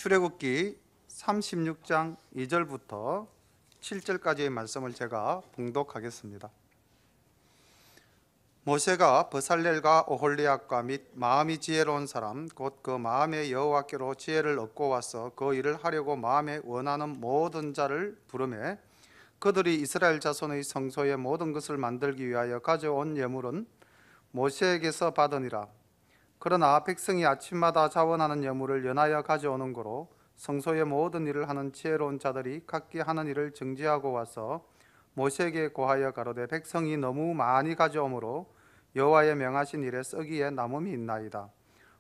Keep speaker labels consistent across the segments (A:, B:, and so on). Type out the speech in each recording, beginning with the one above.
A: 출애굽기 36장 2절부터 7절까지의 말씀을 제가 봉독하겠습니다. 모세가 버살렐과 오홀리압과 및 마음이 지혜로운 사람 곧 그 마음에 여호와께로 지혜를 얻고 와서 그 일을 하려고 마음에 원하는 모든 자를 부르매 그들이 이스라엘 자손의 성소의 모든 것을 만들기 위하여 가져온 예물은 모세에게서 받으니라. 그러나 백성이 아침마다 자원하는 예물을 연하여 가져오는 고로 성소의 모든 일을 하는 지혜로운 자들이 각기 하는 일을 정지하고 와서 모세에게 고하여 가로되 백성이 너무 많이 가져오므로 여호와의 명하신 일에 썩이에 남음이 있나이다.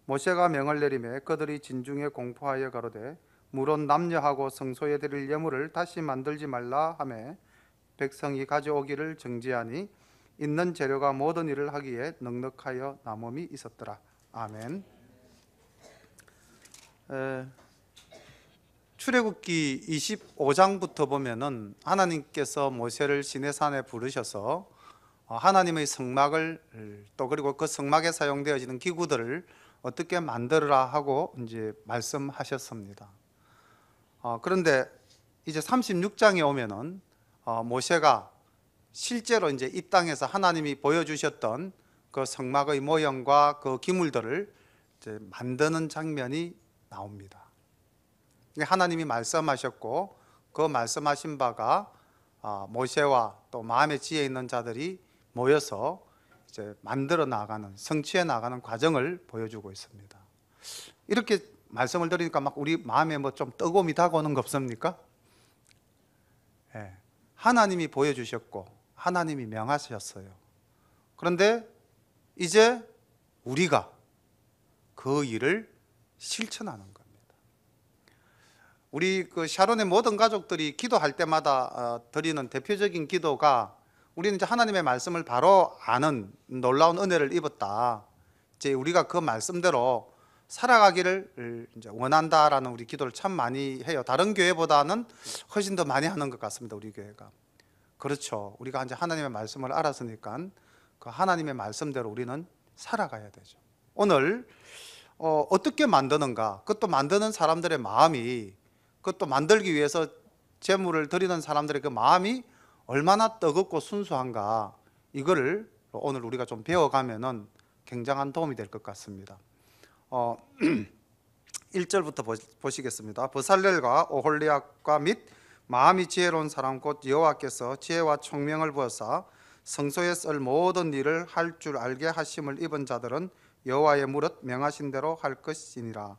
A: 모세가 명을 내리매 그들이 진중에 공포하여 가로되 물론 남녀하고 성소에 드릴 예물을 다시 만들지 말라 하매 백성이 가져오기를 정지하니 있는 재료가 모든 일을 하기에 넉넉하여 남음이 있었더라. 아멘. 출애굽기 25장부터 보면은 하나님께서 모세를 시내산에 부르셔서 하나님의 성막을 또 그리고 그 성막에 사용되어지는 기구들을 어떻게 만들어라 하고 이제 말씀하셨습니다. 그런데 이제 36장에 오면은 모세가 실제로 이제 이 땅에서 하나님이 보여주셨던 그 성막의 모형과 그 기물들을 이제 만드는 장면이 나옵니다. 하나님이 말씀하셨고 그 말씀하신 바가 모세와 또 마음의 지혜 있는 자들이 모여서 이제 만들어 나가는, 성취해 나가는 과정을 보여주고 있습니다. 이렇게 말씀을 드리니까 막 우리 마음에 뭐 좀 뜨거움이 다가오는 거 없습니까? 네. 하나님이 보여주셨고 하나님이 명하셨어요. 그런데 이제 우리가 그 일을 실천하는 겁니다. 우리 그 샤론의 모든 가족들이 기도할 때마다 드리는 대표적인 기도가 우리는 이제 하나님의 말씀을 바로 아는 놀라운 은혜를 입었다. 이제 우리가 그 말씀대로 살아가기를 이제 원한다라는 우리 기도를 참 많이 해요. 다른 교회보다는 훨씬 더 많이 하는 것 같습니다. 우리 교회가. 그렇죠. 우리가 이제 하나님의 말씀을 알았으니까 그 하나님의 말씀대로 우리는 살아가야 되죠. 오늘 어떻게 만드는가? 그것도 만드는 사람들의 마음이, 그것도 만들기 위해서 제물을 드리는 사람들의 그 마음이 얼마나 뜨겁고 순수한가, 이거를 오늘 우리가 좀 배워가면은 굉장한 도움이 될 것 같습니다. 1절부터 보시겠습니다. 버살렐과 오홀리압과 및 마음이 지혜로운 사람 곧 여호와께서 지혜와 총명을 부어사 성소에 쓸 모든 일을 할 줄 알게 하심을 입은 자들은 여호와의 무릇 명하신 대로 할 것이니라.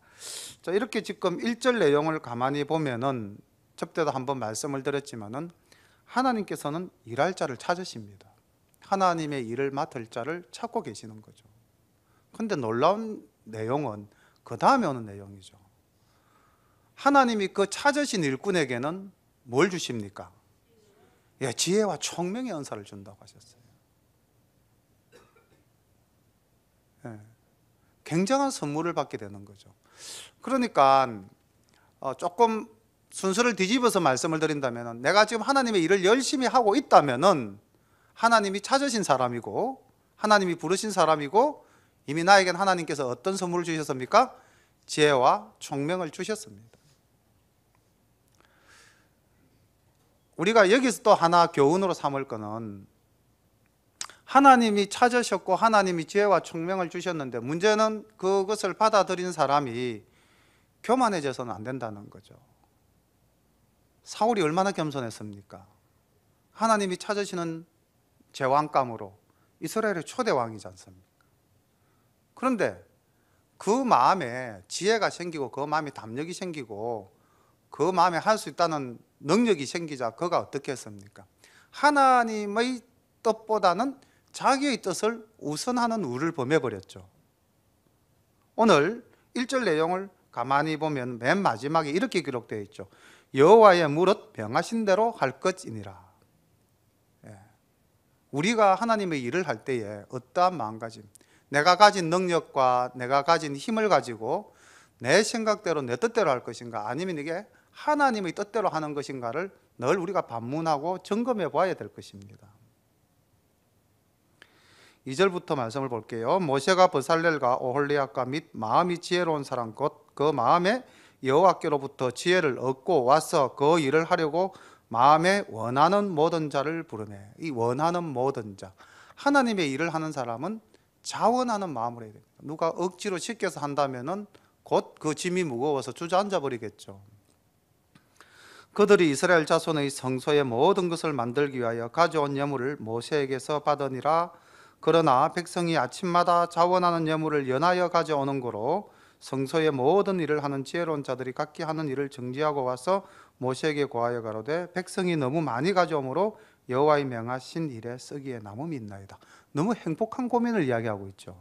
A: 자, 이렇게 지금 1절 내용을 가만히 보면은 접대도 한번 말씀을 드렸지만은 하나님께서는 일할 자를 찾으십니다. 하나님의 일을 맡을 자를 찾고 계시는 거죠. 그런데 놀라운 내용은 그 다음에 오는 내용이죠. 하나님이 그 찾으신 일꾼에게는 뭘 주십니까? 예, 지혜와 총명의 은사를 준다고 하셨어요. 예, 굉장한 선물을 받게 되는 거죠. 그러니까 조금 순서를 뒤집어서 말씀을 드린다면, 내가 지금 하나님의 일을 열심히 하고 있다면은 하나님이 찾으신 사람이고 하나님이 부르신 사람이고 이미 나에겐 하나님께서 어떤 선물을 주셨습니까? 지혜와 총명을 주셨습니다. 우리가 여기서 또 하나 교훈으로 삼을 것은, 하나님이 찾으셨고 하나님이 지혜와 총명을 주셨는데 문제는 그것을 받아들인 사람이 교만해져서는 안 된다는 거죠. 사울이 얼마나 겸손했습니까? 하나님이 찾으시는 제왕감으로 이스라엘의 초대 왕이지 않습니까? 그런데 그 마음에 지혜가 생기고 그 마음에 담력이 생기고 그 마음에 할 수 있다는 능력이 생기자 그가 어떻게 했습니까? 하나님의 뜻보다는 자기의 뜻을 우선하는 우를 범해버렸죠. 오늘 1절 내용을 가만히 보면 맨 마지막에 이렇게 기록되어 있죠. 여호와의 무릇 명하신 대로 할 것이니라. 우리가 하나님의 일을 할 때에 어떠한 마음가짐, 내가 가진 능력과 내가 가진 힘을 가지고 내 생각대로 내 뜻대로 할 것인가, 아니면 이게 하나님의 뜻대로 하는 것인가를 늘 우리가 반문하고 점검해 봐야 될 것입니다. 2절부터 말씀을 볼게요. 모세가 버살렐과 오홀리압과 및 마음이 지혜로운 사람 곧 그 마음에 여호와께로부터 지혜를 얻고 와서 그 일을 하려고 마음에 원하는 모든 자를 부르매. 이 원하는 모든 자, 하나님의 일을 하는 사람은 자원하는 마음으로 해야 됩니다. 누가 억지로 시켜서 한다면은 곧 그 짐이 무거워서 주저앉아 버리겠죠. 그들이 이스라엘 자손의 성소의 모든 것을 만들기 위하여 가져온 예물을 모세에게서 받으니라. 그러나 백성이 아침마다 자원하는 예물을 연하여 가져오는 거로 성소의 모든 일을 하는 지혜로운 자들이 각기 하는 일을 정지하고 와서 모세에게 고하여 가로되 백성이 너무 많이 가져오므로 여호와의 명하신 일에 쓰기에 남음이 있나이다. 너무 행복한 고민을 이야기하고 있죠.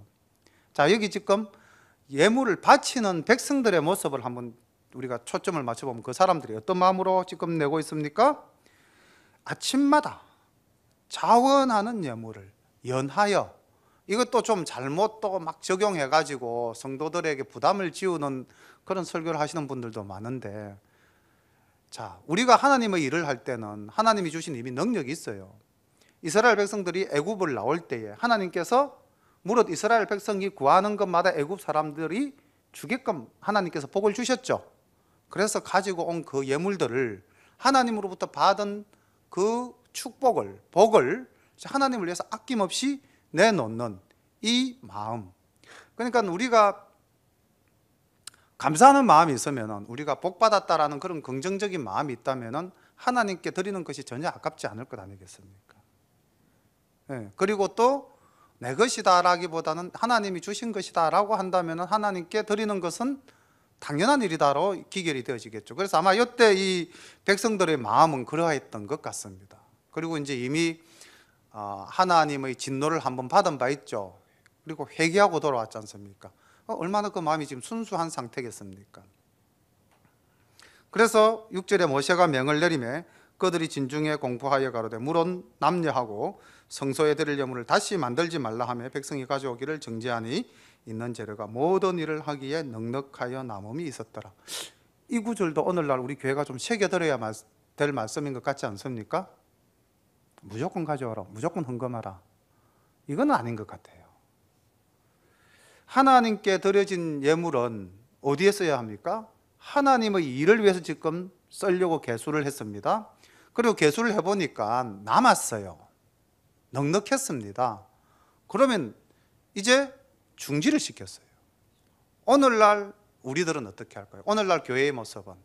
A: 자, 여기 지금 예물을 바치는 백성들의 모습을 한번 우리가 초점을 맞춰보면 그 사람들이 어떤 마음으로 지금 내고 있습니까? 아침마다 자원하는 예물을 연하여, 이것도 좀 잘못 또 막 적용해 가지고 성도들에게 부담을 지우는 그런 설교를 하시는 분들도 많은데, 자, 우리가 하나님의 일을 할 때는 하나님이 주신 이미 능력이 있어요. 이스라엘 백성들이 애굽을 나올 때에 하나님께서 무릇 이스라엘 백성이 구하는 것마다 애굽 사람들이 주게끔 하나님께서 복을 주셨죠. 그래서 가지고 온 그 예물들을 하나님으로부터 받은 그 축복을, 복을 하나님을 위해서 아낌없이 내놓는 이 마음. 그러니까 우리가 감사하는 마음이 있으면, 우리가 복 받았다라는 그런 긍정적인 마음이 있다면 하나님께 드리는 것이 전혀 아깝지 않을 것 아니겠습니까? 네. 그리고 또 내 것이다라기보다는 하나님이 주신 것이다라고 한다면 하나님께 드리는 것은 당연한 일이다로 기결이 되어지겠죠. 그래서 아마 이때 이 백성들의 마음은 그러했던 것 같습니다. 그리고 이제 이미 하나님의 진노를 한번 받은 바 있죠. 그리고 회개하고 돌아왔지 않습니까? 얼마나 그 마음이 지금 순수한 상태겠습니까? 그래서 6절에 모세가 명을 내리매 그들이 진중에 공포하여 가로되 물은 남녀하고 성소에 드릴 예물을 다시 만들지 말라 하며 백성이 가져오기를 정죄하니 있는 재료가 모든 일을 하기에 넉넉하여 남음이 있었더라. 이 구절도 오늘날 우리 교회가 좀 새겨들어야 될 말씀인 것 같지 않습니까? 무조건 가져와라, 무조건 헌금하라, 이건 아닌 것 같아요. 하나님께 드려진 예물은 어디에 써야 합니까? 하나님의 일을 위해서 지금 쓰려고 계수를 했습니다. 그리고 계수를 해보니까 남았어요. 넉넉했습니다. 그러면 이제 중지를 시켰어요. 오늘날 우리들은 어떻게 할까요? 오늘날 교회의 모습은,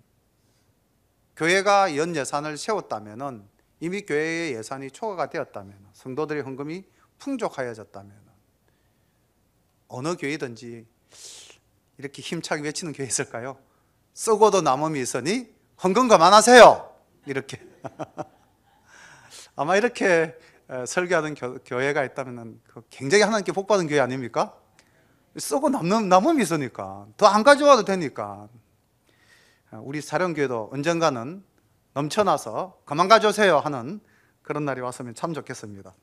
A: 교회가 연 예산을 세웠다면, 이미 교회의 예산이 초과가 되었다면, 성도들의 헌금이 풍족하여졌다면 어느 교회든지 이렇게 힘차게 외치는 교회 있을까요? 썩어도 남음이 있으니 헌금 그만하세요, 이렇게. 아마 이렇게 설교하는 교회가 있다면 굉장히 하나님께 복받은 교회 아닙니까? 썩고 남음이 있으니까 더 안 가져와도 되니까. 우리 사령교회도 언젠가는 넘쳐나서 그만 가져오세요 하는 그런 날이 왔으면 참 좋겠습니다.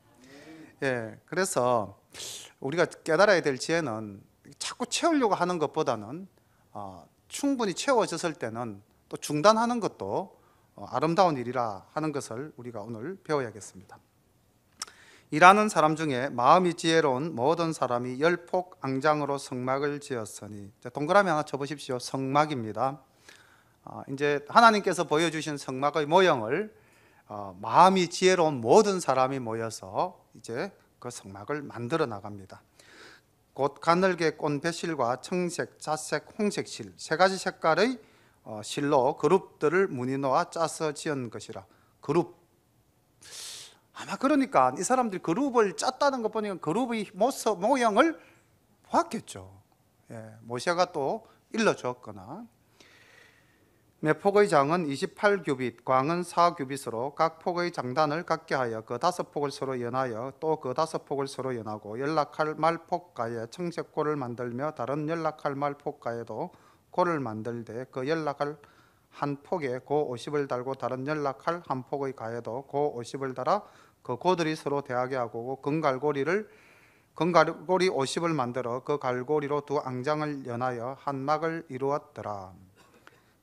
A: 예, 그래서 우리가 깨달아야 될 지혜는 자꾸 채우려고 하는 것보다는 충분히 채워졌을 때는 또 중단하는 것도 아름다운 일이라 하는 것을 우리가 오늘 배워야겠습니다. 일하는 사람 중에 마음이 지혜로운 모든 사람이 열폭 앙장으로 성막을 지었으니, 동그라미 하나 쳐보십시오. 성막입니다. 이제 하나님께서 보여주신 성막의 모형을 마음이 지혜로운 모든 사람이 모여서 이제 그 성막을 만들어 나갑니다. 곧 가늘게 꼰 배실과 청색, 자색, 홍색 실, 세 가지 색깔의 실로 그룹들을 무늬 놓아 짜서 지은 것이라. 그룹, 아마 그러니까 이 사람들이 그룹을 짰다는 것 보니까 그룹의 모습, 모양을 보았겠죠. 예, 모세가 또 일러주었거나. 매폭의 장은 28규빗, 광은 4규빗으로 각 폭의 장단을 갖게 하여 그 5폭을 서로 연하여 또 그 5폭을 서로 연하고 연락할 말폭가에 청색골을 만들며 다른 연락할 말폭가에도 골을 만들되 그 연락할 한 폭에 고 50을 달고 다른 연락할 한 폭의 가에도 고 50을 달아 그 고들이 서로 대하게 하고 건갈고리 50을 만들어 그 갈고리로 두 앙장을 연하여 한 막을 이루었더라.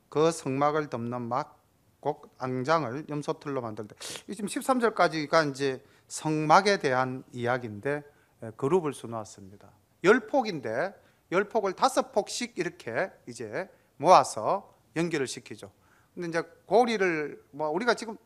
A: 그 성막을 덮는 막 꼭 앙장을 염소틀로 만들되, 지금 13절까지가 이제 성막에 대한 이야기인데 그룹을 수놓았습니다. 10폭인데 10폭을 5폭씩 이렇게 이제 모아서 연결을 시키죠. 근데 이제 고리를 뭐 우리가 지금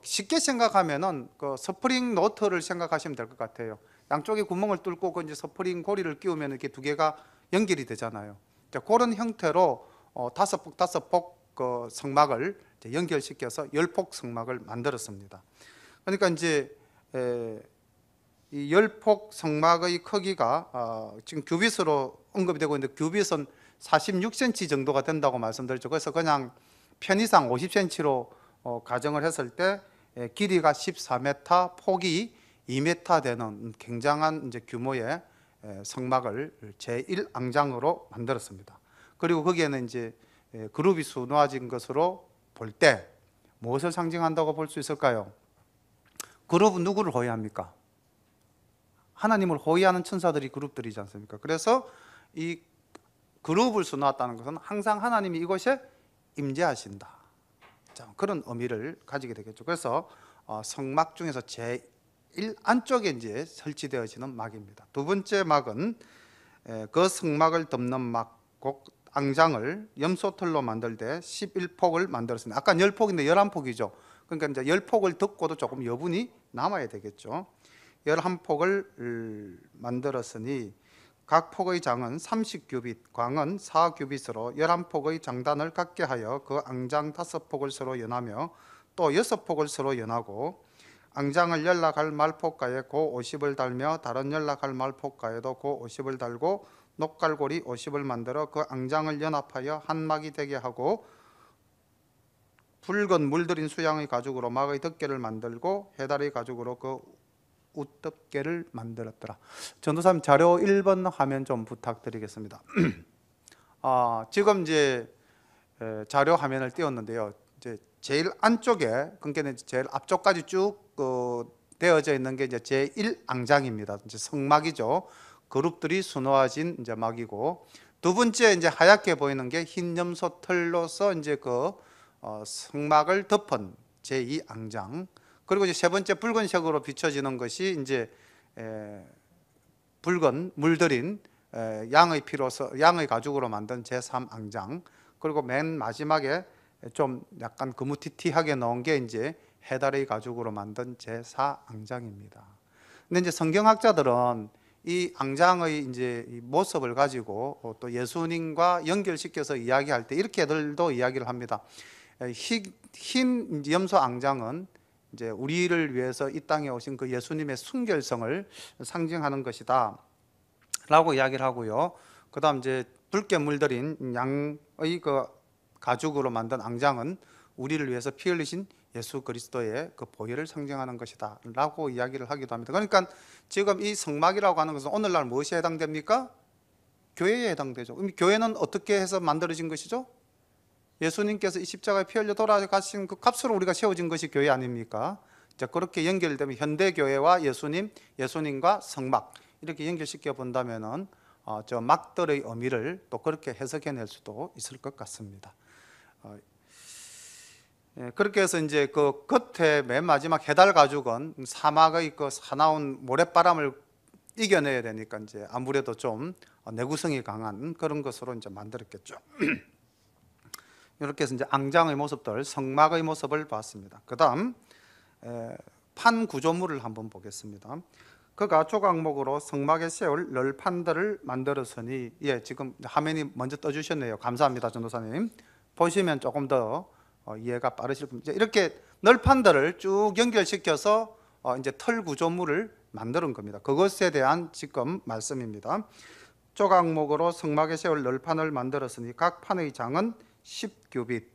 A: 쉽게 생각하면은 그 스프링 노트를 생각하시면 될 것 같아요. 양쪽에 구멍을 뚫고 그 이제 스프링 고리를 끼우면 이렇게 두 개가 연결이 되잖아요. 자, 그런 형태로 다섯 폭 그 성막을 이제 연결시켜서 10폭 성막을 만들었습니다. 그러니까 이제 이 10폭 성막의 크기가 지금 규빗으로 언급이 되고 있는데 규빗은 46cm 정도가 된다고 말씀드렸죠. 그래서 그냥 편의상 50cm로 가정을 했을 때 길이가 14m, 폭이 2m 되는 굉장한 이제 규모의 성막을 제1앙장으로 만들었습니다. 그리고 거기에는 이제 그룹이 수놓아진 것으로 볼 때 무엇을 상징한다고 볼 수 있을까요? 그룹은 누구를 호위합니까? 하나님을 호위하는 천사들이 그룹들이지 않습니까? 그래서 이 그룹을 수놓았다는 것은 항상 하나님이 이곳에 임재하신다. 자, 그런 의미를 가지게 되겠죠. 그래서 성막 중에서 제1 안쪽에 이제 설치되어지는 막입니다. 두 번째 막은 그 성막을 덮는 막, 곧 앙장을 염소털로 만들 때 11폭을 만들었습니다. 아까 10폭인데 11폭이죠. 그러니까 이제 10폭을 덮고도 조금 여분이 남아야 되겠죠. 11폭을 만들었으니 각 폭의 장은 30규빗, 광은 4규빗으로 11폭의 장단을 갖게 하여 그 앙장 5폭을 서로 연하며 또 6폭을 서로 연하고 앙장을 연락할 말폭가에 고 50을 달며 다른 연락할 말폭가에도 고 50을 달고 녹갈고리 50을 만들어 그 앙장을 연합하여 한 막이 되게 하고 붉은 물들인 수양의 가죽으로 막의 덮개를 만들고 해달의 가죽으로 그 웃덮개를 만들었더라. 전도사님 자료 1번 화면 좀 부탁드리겠습니다. 지금 이제 자료 화면을 띄웠는데요. 이제 제일 안쪽에, 그러니까 제일 앞쪽까지 쭉 되어져 있는 게 이제 제1앙장입니다. 이제 성막이죠. 그룹들이 수놓아진 이제 막이고, 두 번째 이제 하얗게 보이는 게 흰 염소 털로서 이제 그 성막을 덮은 제2앙장. 그리고 이제 세 번째 붉은색으로 비춰지는 것이 이제 붉은 물들인 양의 피로서 양의 가죽으로 만든 제3앙장. 그리고 맨 마지막에 좀 약간 거무튀튀하게 넣은 게 이제 해달의 가죽으로 만든 제4앙장입니다. 근데 이제 성경학자들은 이 앙장의 이제 이 모습을 가지고 또 예수님과 연결시켜서 이야기할 때 이렇게들도 이야기를 합니다. 흰 염소 앙장은 이제 우리를 위해서 이 땅에 오신 그 예수님의 순결성을 상징하는 것이다 라고 이야기를 하고요. 그 다음 이제 붉게 물들인 양의 그 가죽으로 만든 앙장은 우리를 위해서 피 흘리신 예수 그리스도의 그 보혈을 상징하는 것이다 라고 이야기를 하기도 합니다. 그러니까 지금 이 성막이라고 하는 것은 오늘날 무엇에 해당됩니까? 교회에 해당되죠. 그럼 교회는 어떻게 해서 만들어진 것이죠? 예수님께서 이 십자가에 피 흘려 돌아가신 그 값으로 우리가 세워진 것이 교회 아닙니까? 자, 그렇게 연결되면 현대 교회와 예수님과 성막 이렇게 연결시켜 본다면은 저 막들의 의미를 또 그렇게 해석해낼 수도 있을 것 같습니다. 그렇게 해서 이제 그 겉에 맨 마지막 해달 가죽은 사막의 그 사나운 모래바람을 이겨내야 되니까 이제 아무래도 좀 내구성이 강한 그런 것으로 이제 만들었겠죠. 이렇게 해서 이제 앙장의 모습들, 성막의 모습을 봤습니다. 그다음 판 구조물을 한번 보겠습니다. 그가 조각목으로 성막에 세울 널판들을 만들었으니, 지금 화면이 먼저 떠주셨네요. 감사합니다, 전도사님. 보시면 조금 더 이해가 빠르실 겁니다. 이렇게 널판들을 쭉 연결시켜서 이제 털 구조물을 만드는 겁니다. 그것에 대한 지금 말씀입니다. 조각목으로 성막에 세울 널판을 만들었으니 각 판의 장은 10규빗,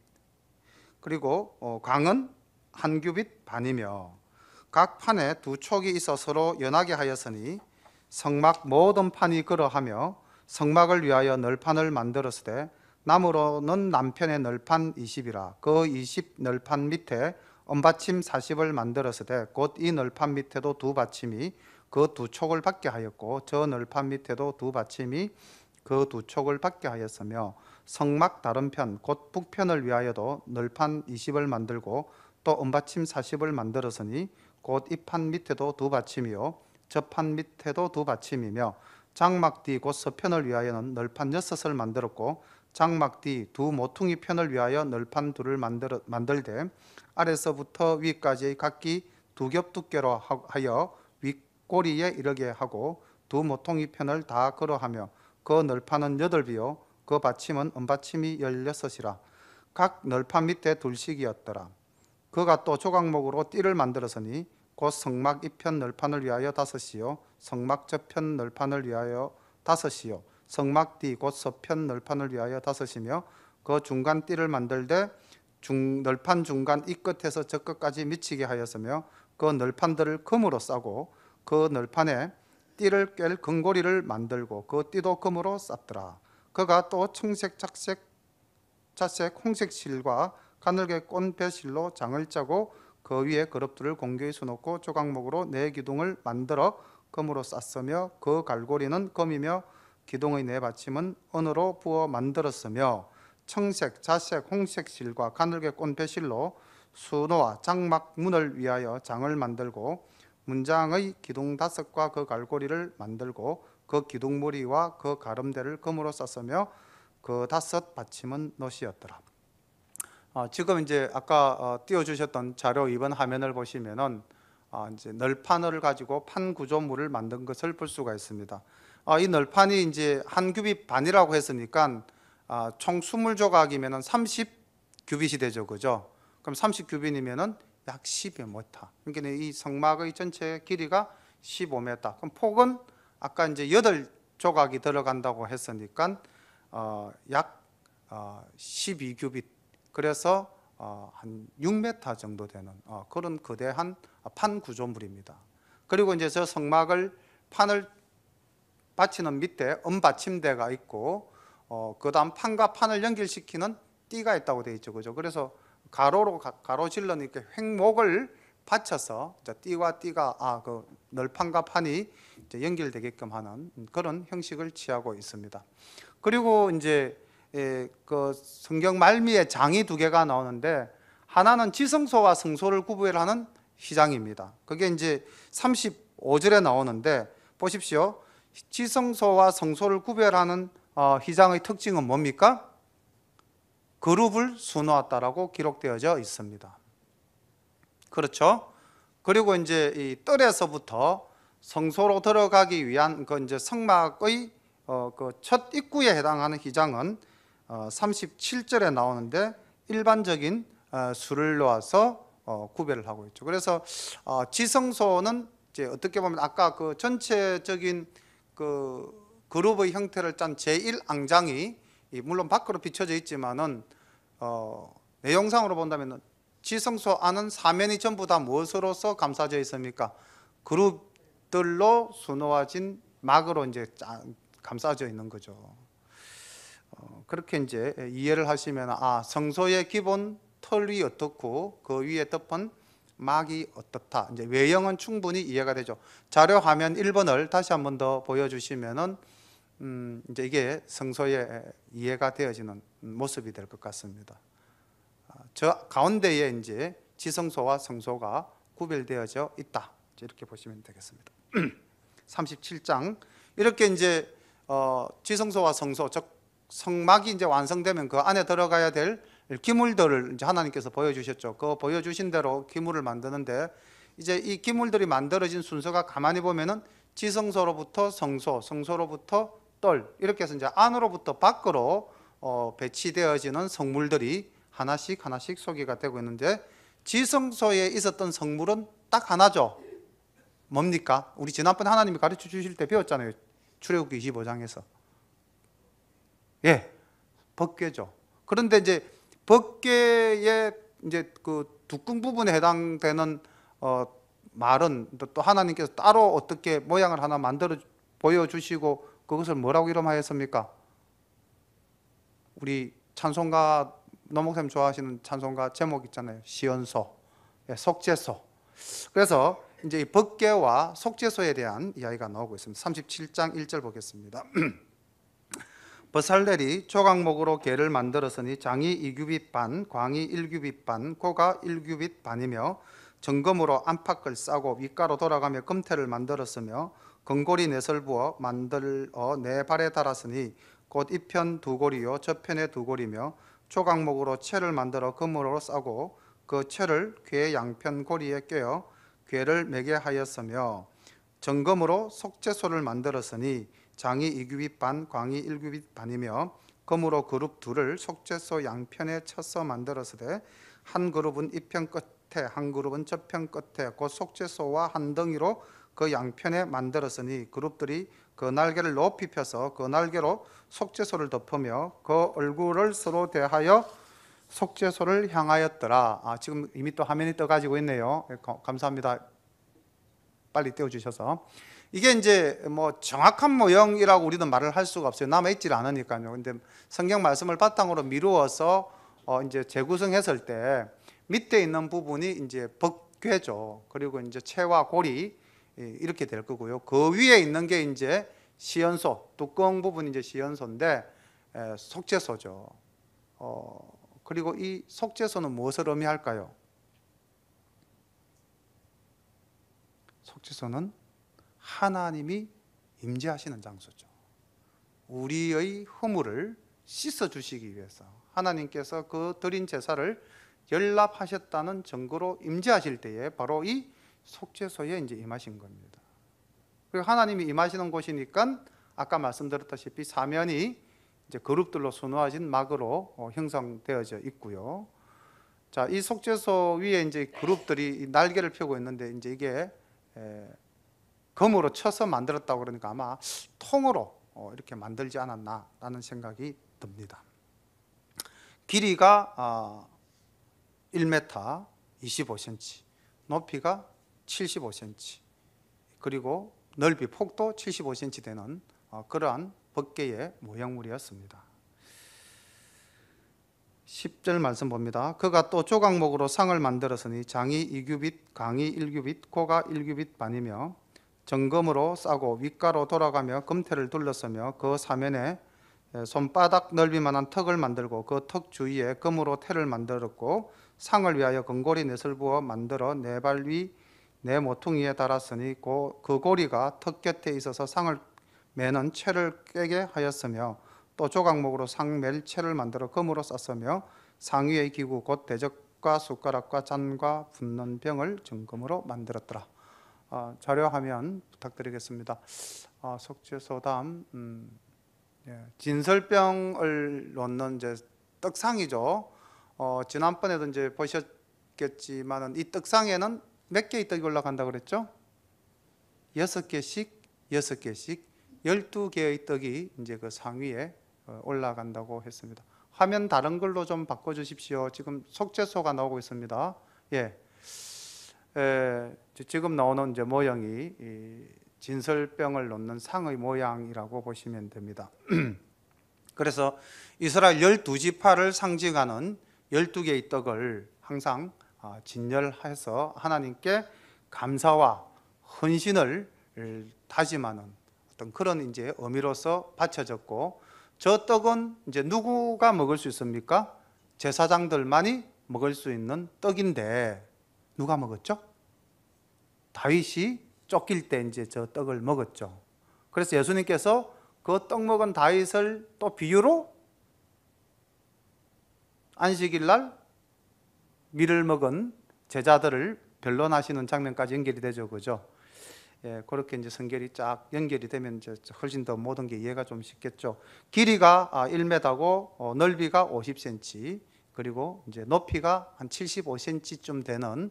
A: 그리고 광은 1규빗 반이며 각 판에 두 촉이 있어 서로 연하게 하였으니 성막 모든 판이 그러하며 성막을 위하여 널판을 만들었으되 나무로는 남편의 널판 20이라 그 20 널판 밑에 언받침 40을 만들었으되 곧 이 널판 밑에도 두 받침이 그 두 촉을 받게 하였고 저 널판 밑에도 두 받침이 그 두 촉을 받게 하였으며 성막 다른 편 곧 북편을 위하여도 널판 20을 만들고 또 언받침 40을 만들었으니 곧 이 판 밑에도 두 받침이요 저 판 밑에도 두 받침이며 장막 뒤 곧 서편을 위하여는 널판 6을 만들었고 장막뒤 두 모퉁이 편을 위하여 널판 둘을 만들되 아래서부터 위까지 각기 두 겹 두께로 하여 윗꼬리에 이르게 하고 두 모퉁이 편을 다 걸어하며 그 널판은 8비요 그 받침은 은받침이 16이라. 각 널판 밑에 둘씩이었더라. 그가 또 조각목으로 띠를 만들었으니 곧 성막 이편 널판을 위하여 5이요 성막 저편 널판을 위하여 5이요 성막 뒤 곧 서편 널판을 위하여 5이며 그 중간 띠를 만들되 널판 중간 이 끝에서 저 끝까지 미치게 하였으며 그 널판들을 금으로 싸고 그 널판에 띠를 꿰 금고리를 만들고 그 띠도 금으로 쌌더라. 그가 또 청색, 자색, 홍색 실과 가늘게 꼰 배실로 장을 짜고 그 위에 그룹들을 공교히 수놓고 조각목으로 4기둥을 만들어 금으로 쌌으며 그 갈고리는 금이며 기둥의 4받침은 은으로 부어 만들었으며 청색, 자색, 홍색 실과 가늘게 꼰 배실로 수노와 장막 문을 위하여 장을 만들고 문장의 기둥 5과 그 갈고리를 만들고 그 기둥무리와 그 가름대를 금으로 쌌으며 그 5 받침은 놋이었더라. 지금 이제 아까 띄워주셨던 자료 2번 화면을 보시면은 이제 널판을 가지고 판 구조물을 만든 것을 볼 수가 있습니다. 이 널판이 이제 한 규빗 반이라고 했으니까 총 20조각이면은 30규빗이 되죠, 그죠? 그럼 30규빗이면은 약 12m. 그러니까 이 성막의 전체 길이가 15m. 그럼 폭은 아까 이제 8조각이 들어간다고 했으니까 약 12규빗. 그래서 한 6m 정도 되는 그런 거대한 판 구조물입니다. 그리고 이제 저 성막을 판을 받치는 밑에 은받침대가 있고 그다음 판과 판을 연결시키는 띠가 있다고 되어 있죠, 그죠? 그래서 가로로 가로질러 이렇게 횡목을 받쳐서 띠와 띠가 그 널판과 판이 이제 연결되게끔 하는 그런 형식을 취하고 있습니다. 그리고 이제 그 성경 말미에 장이 2개가 나오는데 하나는 지성소와 성소를 구별하는 휘장입니다. 그게 이제 35절에 나오는데 보십시오. 지성소와 성소를 구별하는 휘장의 특징은 뭡니까? 그룹을 수놓았다라고 기록되어져 있습니다. 그렇죠? 그리고 이제 이 뜰에서부터 성소로 들어가기 위한 그 이제 성막의 그 첫 입구에 해당하는 휘장은 37절에 나오는데 일반적인 수를 놓아서 구별을 하고 있죠. 그래서 지성소는 이제 어떻게 보면 아까 그 전체적인 그 그룹의 형태를 짠 제1앙장이 물론 밖으로 비춰져 있지만은 내용상으로 본다면 지성소 안은 사면이 전부 다 무엇으로서 감싸져 있습니까? 그룹들로 수놓아진 막으로 이제 감싸져 있는 거죠. 그렇게 이제 이해를 하시면 성소의 기본 털이 어떻고 그 위에 덮은 막이 어떻다. 이제 외형은 충분히 이해가 되죠. 자료 화면 1번을 다시 한 번 더 보여주시면은 이제 이게 성소의 이해가 되어지는 모습이 될 것 같습니다. 저 가운데에 이제 지성소와 성소가 구별되어져 있다. 이렇게 보시면 되겠습니다. 37장 이렇게 이제 지성소와 성소, 즉 성막이 이제 완성되면 그 안에 들어가야 될 기물들을 이제 하나님께서 보여주셨죠. 그 보여주신 대로 기물을 만드는데 이제 이 기물들이 만들어진 순서가 가만히 보면은 지성소로부터 성소, 성소로부터 뜰 이렇게 해서 이제 안으로부터 밖으로 배치되어지는 성물들이 하나씩 소개가 되고 있는데 지성소에 있었던 성물은 딱 하나죠. 뭡니까? 우리 지난번에 하나님이 가르쳐 주실 때 배웠잖아요. 출애굽기 25장에서. 예, 법궤죠. 그런데 이제 법궤의 이제 그 뚜껑 부분에 해당되는 말은 또 하나님께서 따로 어떻게 모양을 하나 만들어 보여주시고 그것을 뭐라고 이름하였습니까? 우리 찬송가 노목사님 좋아하시는 찬송가 제목 있잖아요. 시연소, 속죄소. 그래서 이제 이 법궤와 속죄소에 대한 이야기가 나오고 있습니다. 37장 1절 보겠습니다. 버살렐이 조각목으로 궤를 만들었으니 장이 2규빗 반, 광이 1규빗 반, 고가 1규빗 반이며 정금으로 안팎을 싸고 윗가로 돌아가며 금태를 만들었으며 금고리 넷을 부어 만들어 4발에 달았으니 곧 이편 두 고리요 저편에 두 고리며 조각목으로 채를 만들어 그물로 싸고 그 채를 궤 양편 고리에 꿰어 궤를 매게 하였으며 정금으로 속죄소를 만들었으니 장이 2규빗 반, 광이 1규빗 반이며 금으로 그룹 둘을 속죄소 양편에 쳐서 만들었으되 한 그룹은 이편 끝에 한 그룹은 저편 끝에 곧 속죄소와 한 덩이로 그 양편에 만들었으니 그룹들이 그 날개를 높이 펴서 그 날개로 속죄소를 덮으며 그 얼굴을 서로 대하여 속죄소를 향하였더라. 지금 이미 또 화면이 떠가지고 있네요. 감사합니다. 빨리 떼어주셔서. 이게 이제 뭐 정확한 모형이라고 우리는 말을 할 수가 없어요. 남아있질 않으니까요. 근데 성경 말씀을 바탕으로 미루어서 이제 재구성했을 때 밑에 있는 부분이 이제 법궤죠. 그리고 이제 채와 고리 이렇게 될 거고요. 그 위에 있는 게 이제 시연소, 뚜껑 부분이 이제 시연소인데 속죄소죠. 그리고 이 속죄소는 무엇을 의미할까요? 속죄소는 하나님이 임재하시는 장소죠. 우리의 허물을 씻어주시기 위해서 하나님께서 그 드린 제사를 연납하셨다는 증거로 임재하실 때에 바로 이 속죄소에 이제 임하신 겁니다. 그리고 하나님이 임하시는 곳이니까 아까 말씀드렸다시피 사면이 이제 그룹들로 수놓아진 막으로 형성되어져 있고요. 자, 이 속죄소 위에 이제 그룹들이 날개를 펴고 있는데 이제 이게 금으로 쳐서 만들었다고 그러니까 아마 통으로 이렇게 만들지 않았나라는 생각이 듭니다. 길이가 1m 25cm, 높이가 75cm, 그리고 넓이 폭도 75cm 되는 그러한 법궤의 모형물이었습니다. 10절 말씀 봅니다. 그가 또 조각목으로 상을 만들었으니 장이 2규빗, 강이 1규빗, 코가 1규빗 반이며 정금으로 싸고 윗가로 돌아가며 금태를 둘렀으며 그 사면에 손바닥 넓이만한 턱을 만들고 그 턱 주위에 금으로 태를 만들었고 상을 위하여 금고리 넷을 부어 만들어 네 발 위 네 모퉁이에 달았으니 그 고리가 턱 곁에 있어서 상을 매는 채를 꿰게 하였으며 또 조각목으로 상 맬 채를 만들어 금으로 쌌으며 상 위의 기구 곧 대적과 숟가락과 잔과 붓는 병을 정금으로 만들었더라. 자료화면 부탁드리겠습니다. 속죄소 다음 진설병을 놓는 이제 떡상이죠. 지난번에도 이제 보셨겠지만은 이 떡상에는 몇 개의 떡이 올라간다 그랬죠? 6개씩 12개의 떡이 이제 그 상위에 올라간다고 했습니다. 화면 다른 걸로 좀 바꿔 주십시오. 지금 속죄소가 나오고 있습니다. 지금 나오는 이제 모형이 진설병을 놓는 상의 모양이라고 보시면 됩니다. 그래서 이스라엘 12지파를 상징하는 12개의 떡을 항상 진열해서 하나님께 감사와 헌신을 다짐하는 어떤 그런 이제 의미로서 바쳐졌고, 저 떡은 이제 누구가 먹을 수 있습니까? 제사장들만이 먹을 수 있는 떡인데 누가 먹었죠? 다윗이 쫓길 때 이제 저 떡을 먹었죠. 그래서 예수님께서 그 떡 먹은 다윗을 또 비유로 안식일 날 밀을 먹은 제자들을 변론하시는 장면까지 연결이 되죠, 그죠? 그렇게 이제 성결이 쫙 연결이 되면 이제 훨씬 더 모든 게 이해가 좀 쉽겠죠. 길이가 1m고 넓이가 50cm, 그리고 이제 높이가 한 75cm쯤 되는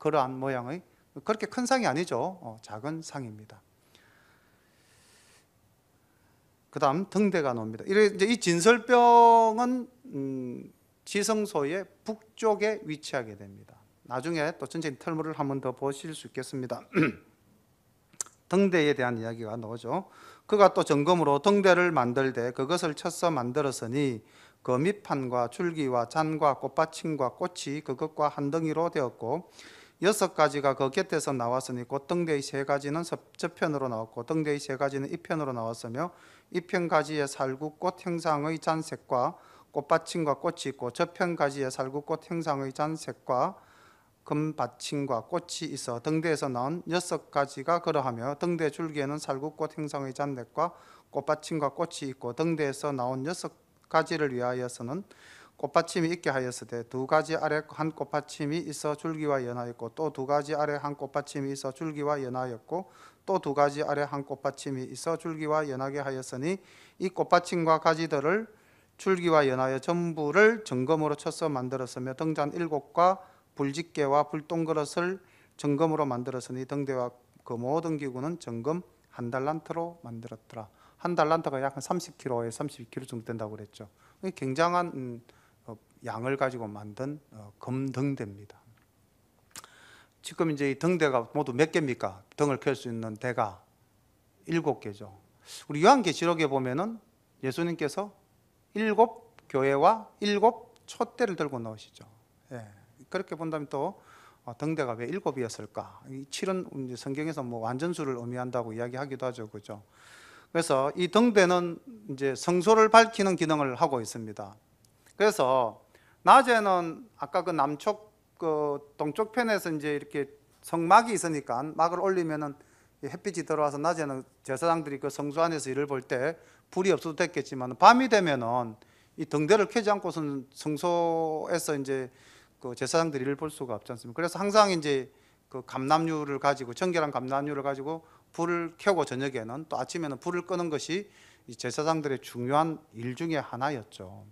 A: 그러한 모양의, 그렇게 큰 상이 아니죠. 작은 상입니다. 그 다음 등대가 나옵니다. 이제 이 진설병은 지성소의 북쪽에 위치하게 됩니다. 나중에 또 전체적인 틀물을 한 번 더 보실 수 있겠습니다. 등대에 대한 이야기가 나오죠. 그가 또 정금으로 등대를 만들되 그것을 쳐서 만들었으니 그 밑판과 줄기와 잔과 꽃받침과 꽃이 그것과 한 덩이로 되었고 6가지가 그 곁에서 나왔으니 곧 등대의 3가지는 저편으로 나왔고 등대의 3가지는 이편으로 나왔으며 이편 가지에 살구꽃 형상의 잔색과 꽃받침과 꽃이 있고 저편 가지에 살구꽃 형상의 잔색과 금받침과 꽃이 있어 등대에서 나온 6가지가 그러하며 등대 줄기에는 살구꽃 행성의 잔넷과 꽃받침과 꽃이 있고 등대에서 나온 6가지를 위하여서는 꽃받침이 있게 하였으되 2가지 아래 한 꽃받침이 있어 줄기와 연하였고 또 2가지 아래 한 꽃받침이 있어 줄기와 연하였고 또 2가지 아래 한 꽃받침이 있어 줄기와 연하게 하였으니 이 꽃받침과 가지들을 줄기와 연하여 전부를 정금으로 쳐서 만들었으며 등잔 7과 불집게와 불똥그릇을 정금으로 만들었으니 등대와 그 모든 기구는 정금 1달란트로 만들었더라. 1달란트가 약 30kg에 32kg 정도 된다고 그랬죠. 굉장한 양을 가지고 만든 금등대입니다. 지금 이제 이 등대가 모두 몇 개입니까? 등을 켤 수 있는 대가 7개죠. 우리 요한계시록에 보면은 예수님께서 7 교회와 7 촛대를 들고 나오시죠. 예. 그렇게 본다면 또 등대가 왜 7이었을까? 이 7은 이제 성경에서 뭐 완전수를 의미한다고 이야기하기도 하죠, 그죠? 그래서 이 등대는 이제 성소를 밝히는 기능을 하고 있습니다. 그래서 낮에는 아까 그 남쪽 그 동쪽 편에서 이제 이렇게 성막이 있으니까 막을 올리면은 햇빛이 들어와서 낮에는 제사장들이 그 성소 안에서 일을 볼 때 불이 없어도 됐겠지만 밤이 되면은 이 등대를 켜지 않고서는 성소에서 이제 그 제사장들이 일을 볼 수가 없지 않습니까? 그래서 항상 이제 그 감람류를 가지고 정결한 감람류를 가지고 불을 켜고 저녁에는 또 아침에는 불을 끄는 것이 이 제사장들의 중요한 일 중에 하나였죠.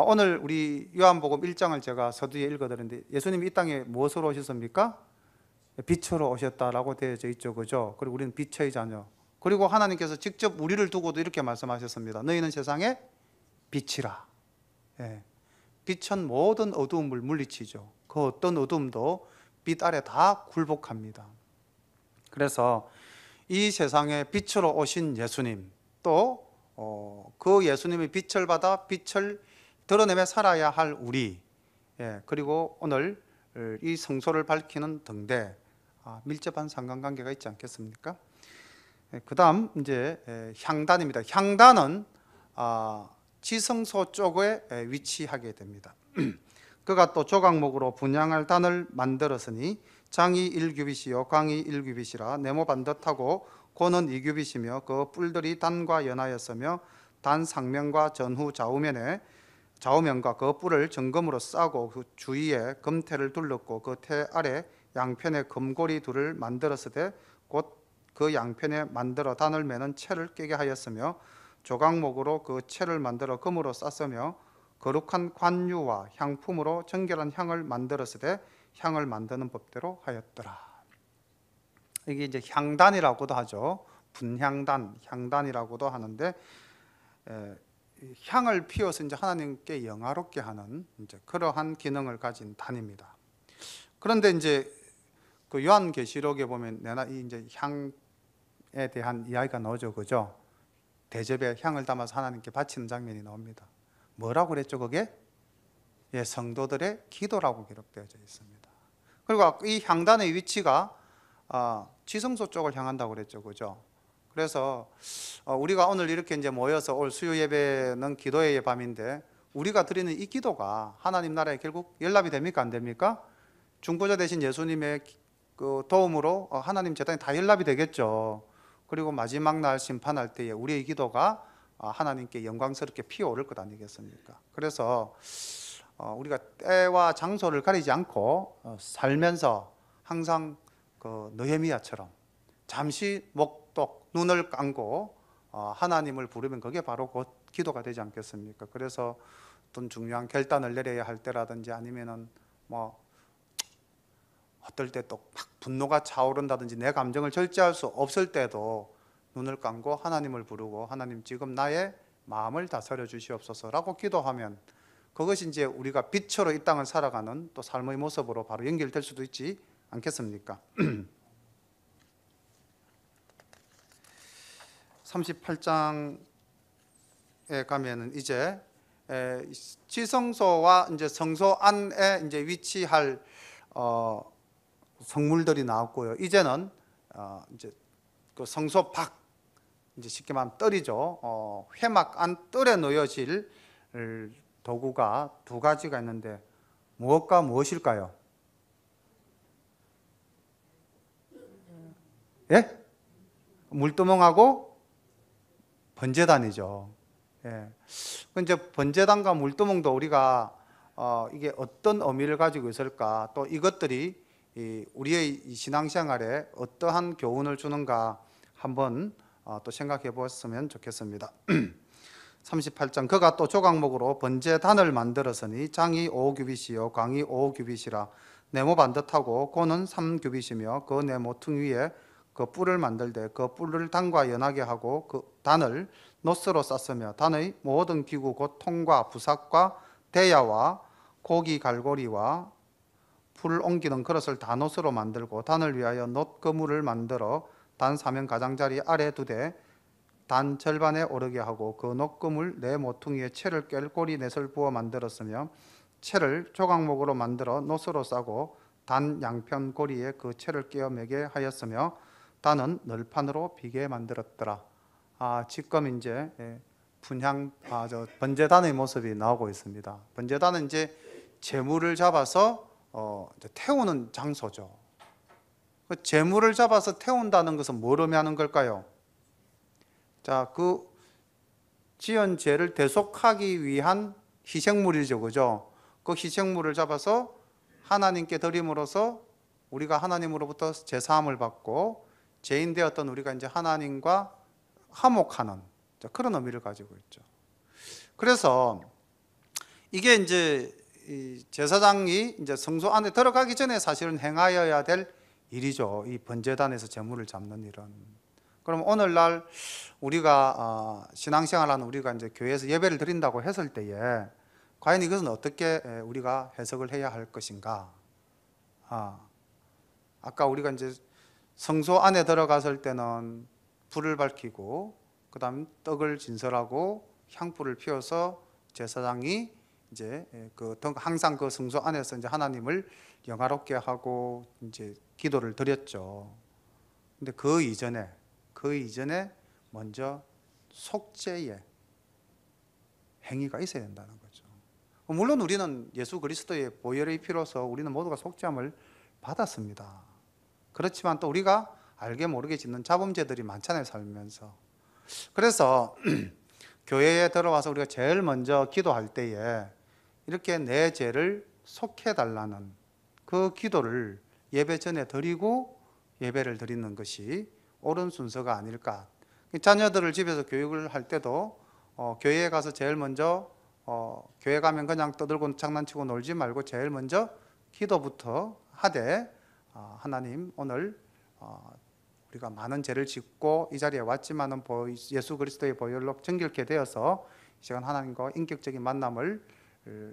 A: 오늘 우리 요한복음 1장을 제가 서두에 읽어드렸는데 예수님이 이 땅에 무엇으로 오셨습니까? 빛으로 오셨다라고 되어져 있죠, 그죠? 그리고 우리는 빛의 자녀. 그리고 하나님께서 직접 우리를 두고도 이렇게 말씀하셨습니다. 너희는 세상의 빛이라. 예. 빛은 모든 어두움을 물리치죠. 그 어떤 어두움도 빛 아래 다 굴복합니다. 그래서 이 세상에 빛으로 오신 예수님, 또 그 예수님의 빛을 받아 빛을 드러내며 살아야 할 우리, 예, 그리고 오늘 이 성소를 밝히는 등대, 밀접한 상관관계가 있지 않겠습니까? 그 다음 이제 향단입니다. 향단은 지성소 쪽에 위치하게 됩니다. 그가 또 조각목으로 분향할 단을 만들었으니 장이 1규빗이요 광이 1규빗이라 네모 반듯하고 고는 2규빗이며 그 뿔들이 단과 연하였으며 단 상면과 전후 좌우면과 그 뿔을 정금으로 싸고 그 주위에 금태를 둘렀고 그 태 아래 양편에 금고리 둘을 만들었으되 곧 그 양편에 만들어 단을 매는 채를 깨게 하였으며 조각목으로 그 채를 만들어 금으로 쌌으며 거룩한 관유와 향품으로 정결한 향을 만들었으되 향을 만드는 법대로 하였더라. 이게 이제 향단이라고도 하죠. 분향단, 향단이라고도 하는데 향을 피워서 이제 하나님께 영화롭게 하는 이제 그러한 기능을 가진 단입니다. 그런데 이제 그 요한계시록에 보면 내나 이 이제 향에 대한 이야기가 나오죠, 그죠? 대접에 향을 담아서 하나님께 바치는 장면이 나옵니다. 뭐라고 그랬죠, 그게? 예, 성도들의 기도라고 기록되어져 있습니다. 그리고 이 향단의 위치가 지성소 쪽을 향한다고 그랬죠, 그죠? 그래서 우리가 오늘 이렇게 이제 모여서 올 수요 예배는 기도의 밤인데 우리가 드리는 이 기도가 하나님 나라에 결국 연락이 됩니까, 안 됩니까? 중보자 되신 예수님의 그 도움으로 하나님 재단이 다 연락이 되겠죠. 그리고 마지막 날 심판할 때에 우리의 기도가 하나님께 영광스럽게 피어오를 것 아니겠습니까? 그래서 우리가 때와 장소를 가리지 않고 살면서 항상 그 느헤미야처럼 잠시 목독 눈을 감고 하나님을 부르면 그게 바로 곧 기도가 되지 않겠습니까? 그래서 어떤 중요한 결단을 내려야 할 때라든지 아니면은 뭐 어떨 때 또 막 분노가 차오른다든지 내 감정을 절제할 수 없을 때도 눈을 감고 하나님을 부르고 하나님 지금 나의 마음을 다스려 주시옵소서라고 기도하면 그것이 이제 우리가 빛으로 이 땅을 살아가는 또 삶의 모습으로 바로 연결될 수도 있지 않겠습니까? 38장에 가면은 이제 지성소와 이제 성소 안에 이제 위치할 성물들이 나왔고요. 이제는 이제 그 성소 밖, 이제 쉽게 말하면 뜰이죠. 회막 안 뜰에 놓여질 도구가 2가지가 있는데 무엇과 무엇일까요? 예? 물두멍하고 번제단이죠. 예. 이제 번제단과 물두멍도 우리가 이게 어떤 의미를 가지고 있을까, 또 이것들이 우리의 신앙생활에 어떠한 교훈을 주는가 한번 또 생각해 보았으면 좋겠습니다. 38장 그가 또 조각목으로 번제단을 만들었으니 장이 5규빗이요 광이 5규빗이라 네모 반듯하고 고는 3규빗이며 그 네모 퉁 위에 그 뿔을 만들되 그 뿔을 단과 연하게 하고 그 단을 노스로 쌌으며 단의 모든 기구 곧 통과 부삭과 대야와 고기 갈고리와 풀을 옮기는 그릇을 다 노스로 만들고 단을 위하여 놋 그물을 만들어 단 사면 가장자리 아래 두되 단 절반에 오르게 하고 그 놋 그물 네 모퉁이에 채를 깰 꼬리 넷을 부어 만들었으며 채를 조각목으로 만들어 놋으로 싸고 단 양편 고리에 그 채를 끼어 매게 하였으며 단은 널판으로 비게 만들었더라. 지금 이제 분향 번제단의 모습이 나오고 있습니다. 번제단은 이제 제물을 잡아서 이제 태우는 장소죠. 그 제물을 잡아서 태운다는 것은 뭘 의미하는 걸까요? 자, 그 지은 죄를 대속하기 위한 희생물이죠, 그죠? 그 희생물을 잡아서 하나님께 드림으로써 우리가 하나님으로부터 제사함을 받고 죄인 되었던 우리가 이제 하나님과 화목하는 그런 의미를 가지고 있죠. 그래서 이게 이제 제사장이 이제 성소 안에 들어가기 전에 사실은 행하여야 될 일이죠. 이 번제단에서 제물을 잡는 일은. 그럼 오늘날 우리가 신앙생활하는 우리가 이제 교회에서 예배를 드린다고 했을 때에 과연 이것은 어떻게 우리가 해석을 해야 할 것인가? 아까 우리가 이제 성소 안에 들어갔을 때는 불을 밝히고 그다음 떡을 진설하고 향불을 피워서 제사장이 이제 항상 그 성소 안에서 이제 하나님을 영화롭게 하고 이제 기도를 드렸죠. 근데 그 이전에 먼저 속죄의 행위가 있어야 된다는 거죠. 물론 우리는 예수 그리스도의 보혈의 피로서 우리는 모두가 속죄함을 받았습니다. 그렇지만 또 우리가 알게 모르게 짓는 자범죄들이 많잖아요, 살면서. 그래서 교회에 들어와서 우리가 제일 먼저 기도할 때에 이렇게 내 죄를 속해달라는 그 기도를 예배 전에 드리고 예배를 드리는 것이 옳은 순서가 아닐까. 자녀들을 집에서 교육을 할 때도 교회에 가서 제일 먼저 교회 가면 그냥 떠들고 장난치고 놀지 말고 제일 먼저 기도부터 하되 하나님 오늘 우리가 많은 죄를 짓고 이 자리에 왔지만은 예수 그리스도의 보혈로 정결케 되어서 이 시간 하나님과 인격적인 만남을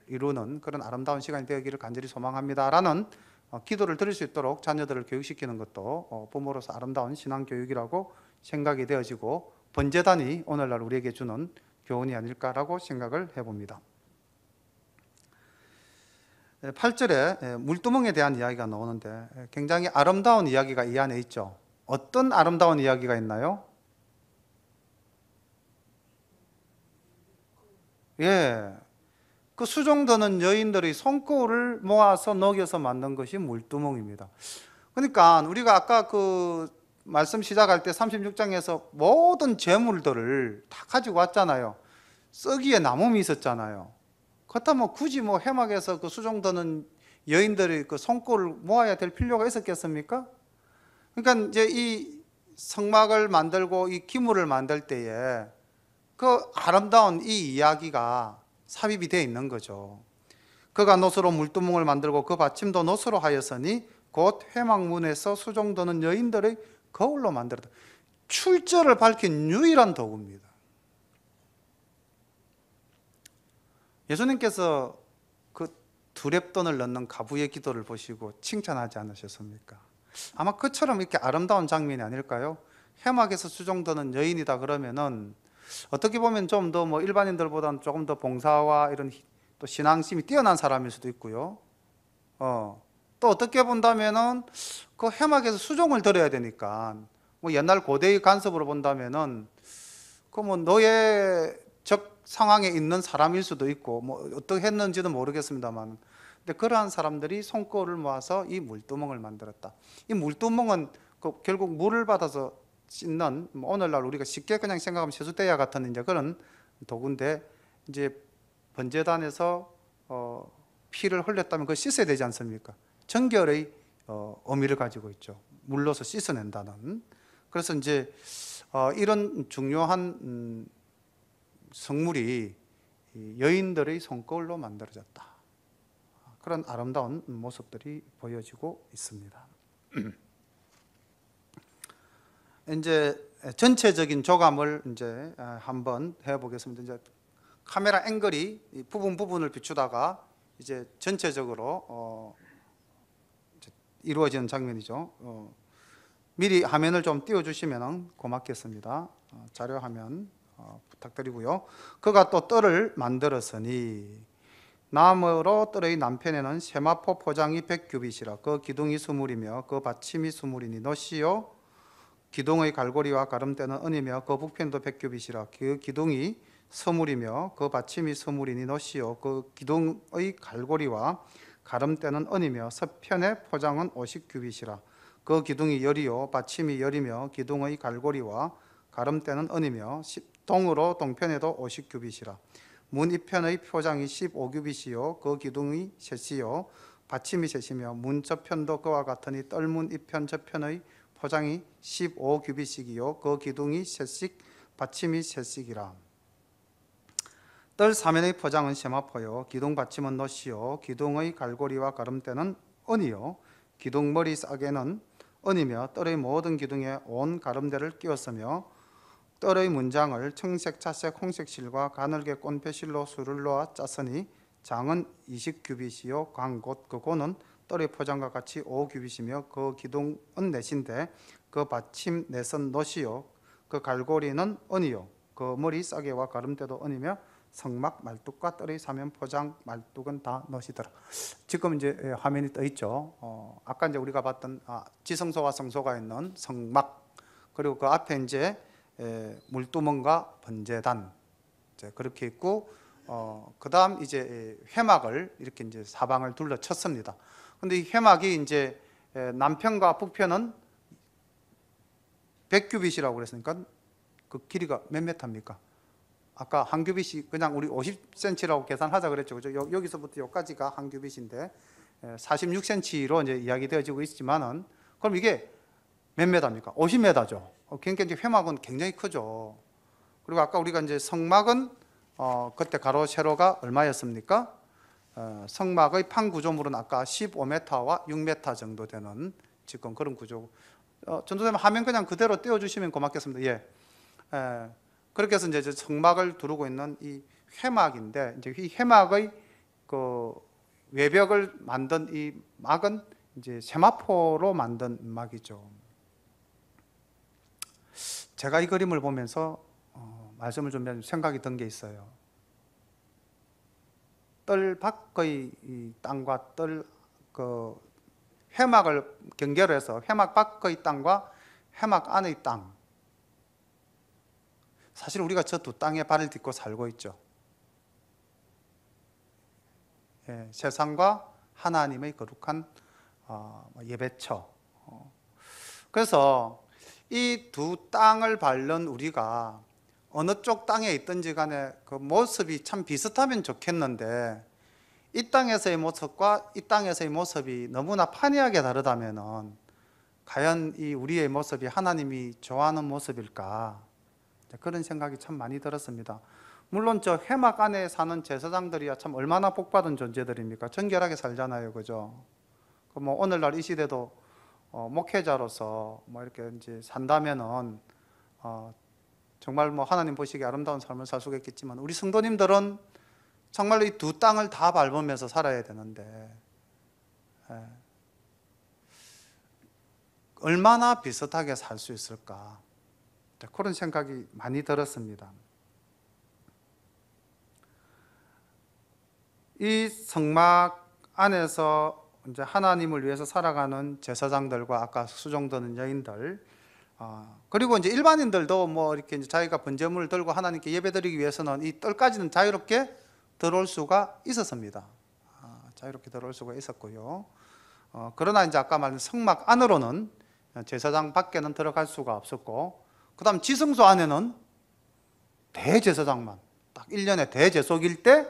A: 이루는 그런 아름다운 시간이 되기를 간절히 소망합니다라는 기도를 드릴 수 있도록 자녀들을 교육시키는 것도 부모로서 아름다운 신앙교육이라고 생각이 되어지고 번제단이 오늘날 우리에게 주는 교훈이 아닐까라고 생각을 해봅니다. 8절에 물두멍에 대한 이야기가 나오는데 굉장히 아름다운 이야기가 이 안에 있죠. 어떤 아름다운 이야기가 있나요? 그 수종드는 여인들의 손꼽을 모아서 녹여서 만든 것이 물두멍입니다. 그러니까 우리가 아까 그 말씀 시작할 때 36장에서 모든 재물들을 다 가지고 왔잖아요. 썩이에 나무미 있었잖아요. 그렇다면 굳이 해막에서 그 수종드는 여인들의 그 손꼽을 모아야 될 필요가 있었겠습니까? 그러니까 이제 이 성막을 만들고 이 기물을 만들 때에 그 아름다운 이 이야기가 삽입이 되어 있는 거죠. 그가 놋으로 물두멍을 만들고 그 받침도 놋으로 하였으니 곧 회막문에서 수종드는 여인들의 거울로 만들었다. 출처를 밝힌 유일한 도구입니다. 예수님께서 그 두렙돈을 넣는 가부의 기도를 보시고 칭찬하지 않으셨습니까? 아마 그처럼 이렇게 아름다운 장면이 아닐까요? 회막에서 수종드는 여인이다 그러면은 어떻게 보면 좀 더 일반인들보다는 조금 더 봉사와 이런 또 신앙심이 뛰어난 사람일 수도 있고요. 또 어떻게 본다면은 그 회막에서 수종을 들어야 되니까 옛날 고대의 간섭으로 본다면은 그 노예적 상황에 있는 사람일 수도 있고 어떻게 했는지도 모르겠습니다만, 근데 그러한 사람들이 손꼽을 모아서 이 물두멍을 만들었다. 이 물두멍은 결국 물을 받아서 씻는, 오늘날 우리가 쉽게 그냥 생각하면 세숫대야 같은 이제 그런 도구인데, 이제 번제단에서 피를 흘렸다면 그걸 씻어야 되지 않습니까? 정결의 의미를 가지고 있죠. 물로서 씻어낸다는. 그래서 이제 이런 중요한 성물이 여인들의 손거울로 만들어졌다. 그런 아름다운 모습들이 보여지고 있습니다. 이제 전체적인 조감을 이제 한번 해보겠습니다. 이제 카메라 앵글이 부분을 비추다가 이제 전체적으로 이루어지는 장면이죠. 미리 화면을 좀 띄워주시면 고맙겠습니다. 자료 화면 부탁드리고요. 그가 또 뜰을 만들었으니 나무로 뜰의 남편에는 세마포 포장이 100규빗이라 그 기둥이 수물이며 그 받침이 수물이니 너시요 기둥의 갈고리와 가름대는 은이며 그 북편도 100규빗이라 그 기둥이 서물이며 그 받침이 서물이니 너시요 그 기둥의 갈고리와 가름대는 은이며 서편의 포장은 50규빗이라 그 기둥이 열이요 받침이 열이며 기둥의 갈고리와 가름대는 은이며 동으로 동편에도 50규빗이라 문 이편의 포장이 15규빗이요 그 기둥이 셋이요 받침이 셋이며 문 저편도 그와 같으니 뜰문 이편 저편의 포장이 15규빗이요 그 기둥이 셋씩 받침이 셋씩이라 뜰 사면의 포장은 세마포요 기둥 받침은 놋이요 기둥의 갈고리와 가름대는 은이요 기둥 머리 싸개는 은이며 뜰의 모든 기둥에 온 가름대를 끼웠으며 뜰의 문장을 청색, 차색, 홍색 실과 가늘게 꼰 배실로 수를 놓아 짰으니 장은 20규빗이요 광곧 그 고는 뜰의 포장과 같이 5규빗이며 그 기둥은 넷인데 그 받침 넷은 놋이요 그 갈고리는 은이요 그 머리 싸개와 가름대도 은이며 성막 말뚝과 뜰의 사면 포장 말뚝은 다 놋이더라. 지금 이제 화면이 떠 있죠. 아까 이제 우리가 봤던 지성소와 성소가 있는 성막 그리고 그 앞에 이제 물두멍과 번제단 그렇게 있고 그다음 이제 회막을 이렇게 이제 사방을 둘러쳤습니다. 근데 이 회막이 이제 남편과 북편은 100규빗이라고 그랬으니까 그 길이가 몇 메타입니까? 아까 한 규빗이 그냥 우리 50cm라고 계산하자 그랬죠. 그죠? 여기서부터 여기까지가 한 규빗인데 46cm로 이제 이야기되어지고 있지만은 그럼 이게 몇 메다입니까? 50m죠. 그러니까 이제 회막은 굉장히 크죠. 그리고 아까 우리가 이제 성막은 그때 가로 세로가 얼마였습니까? 성막의 판 구조물은 아까 15m와 6m 정도 되는 지금 그런 구조. 전도사님 화면 그냥 그대로 띄워주시면 고맙겠습니다. 예. 그렇게 해서 이제 성막을 두르고 있는 이 회막인데 이제 이 회막의 그 외벽을 만든 이 막은 이제 세마포로 만든 막이죠. 제가 이 그림을 보면서 말씀을 좀 생각이 든 게 있어요. 뜰 밖의 이 땅과 뜰 그 회막을 경계로 해서 회막 밖의 땅과 회막 안의 땅. 사실 우리가 저 두 땅에 발을 딛고 살고 있죠. 세상과 하나님의 거룩한 예배처. 그래서 이 두 땅을 밟는 우리가 어느 쪽 땅에 있든지 간에 그 모습이 참 비슷하면 좋겠는데 이 땅에서의 모습과 이 땅에서의 모습이 너무나 판이하게 다르다면은 과연 이 우리의 모습이 하나님이 좋아하는 모습일까? 그런 생각이 참 많이 들었습니다. 물론 저 회막 안에 사는 제사장들이야 참 얼마나 복받은 존재들입니까? 정결하게 살잖아요, 그죠? 뭐 오늘날 이 시대도 목회자로서 뭐 이렇게 이제 산다면은 정말 뭐 하나님 보시기에 아름다운 삶을 살 수가 있겠지만 우리 성도님들은 정말로 이 두 땅을 다 밟으면서 살아야 되는데 얼마나 비슷하게 살 수 있을까? 그런 생각이 많이 들었습니다. 이 성막 안에서 이제 하나님을 위해서 살아가는 제사장들과 아까 수종드는 여인들 그리고 이제 일반인들도 뭐 이렇게 이제 자기가 번제물을 들고 하나님께 예배드리기 위해서는 이 뜰까지는 자유롭게 들어올 수가 있었습니다. 자유롭게 들어올 수가 있었고요. 그러나 이제 아까 말한 성막 안으로는 제사장 밖에는 들어갈 수가 없었고, 그 다음 지성소 안에는 대제사장만 딱 1년에 대제속일 때